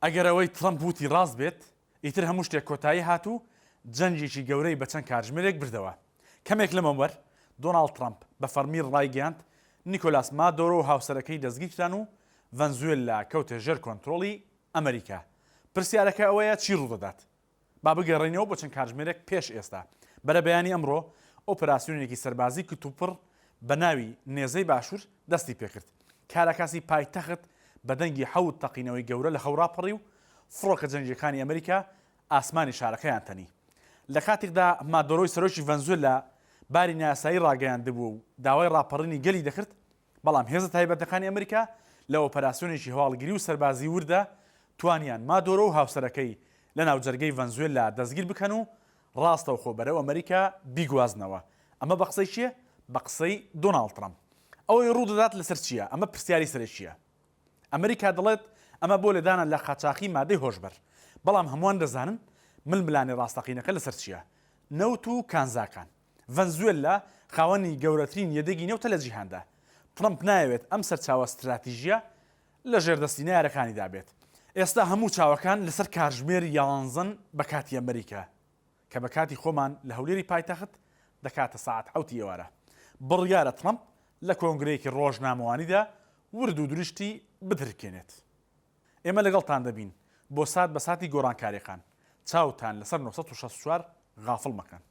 ئەگەرەوەی ترەمپ وتی ڕاست بێت ئیتر هەموو شتێک کۆتایی هاتوو جەنجێکی گەورەی بە چەند کاتژمێرێک بردەوە. کەمێک لەمەوەەر دۆناڵد ترەمپ بە فەرمی ڕایگەیاند نیکۆلاس مادۆرۆ و هاوسەرەکەی دەستگیرکران و ڤەنزوێلا کەوتە ژێر کۆنتڕۆڵی ئەمریکا. پرسیارەکە ئەوەیە چی ڕوودەدات؟ با بگەڕێنەوە بۆ چەند کاتژمێرێک پێش ئێستا. بەرە بەیانی ئەمڕۆ ئۆپراسیۆنێکی سەربازی کتوپڕ بە ناوی نێزەی باشوور دەستی پێکرد. کارەکاسی پایتەخت بە دەنگی حەوت تەقینەوەی گەورە لە خەوراپەڕی و فڕۆکە جەنگیەکانی ئەمریکا ئاسمانی شارەکەیان تەنی. لە کاتێکدا مادۆرۆی سەرۆکی ڤەنزوێلا باری نایاسایی ڕاگەیاندبوو و داوای ڕاپەڕینی گەلی دەکرد، بەڵام هێزە تایبەتەکانی ئەمریکا لە ئۆپەراسیۆنێکی هەواڵگیری و سەربازی وردە توانیان مادۆرۆ و هاوسەرەکەی لە ناوجەرگەی ڤەنزوێلا دەستگیر بکەن و ڕاستەوخۆ بەرەو ئەمریکا بیگوازنەوە. ئەمە بە قسەی چییە؟ بە قسەی دۆناڵد ترەمپ. ئەوەی ڕوودەدات لەسەر چییە؟ ئەمە پرسیاری سەرچیە. ئەمریکا دەڵێت ئەمە بۆ لێدانە لە قاچاقی مادەی هۆشبەر، بەڵام هەمووان دەزانن ململانی ڕاستەقینەکە لەسەر چییە؟ نەوت و کانزاکان. ڤەنزوێلا خاوەنی گەورەترین یەدەگی نێوتە لە جیهاندا. ترەمپ نایەوێت ئەم سەرچاوە استراتیژیە لە ژێردەستی نارەکانیدا بێت. ئێستا هەموو چاوەکان لەسەر کاتژمێر 11 بە کاتی ئەمریکا کە بە کاتی خۆمان لە هەولێری پایتەخت دەکاتە ساعت 7 ئێوارە. بڕیارە ترەمپ لە کۆنگرەیەکی ڕۆژنامەوانیدا ورد و دروشتی بدرکێنێت. ئێمە لەگەڵتان دەبین بۆ سات بە ساتی گۆڕانکاریەکان. چاوتان لەسەر 964 غافڵ مەکەن.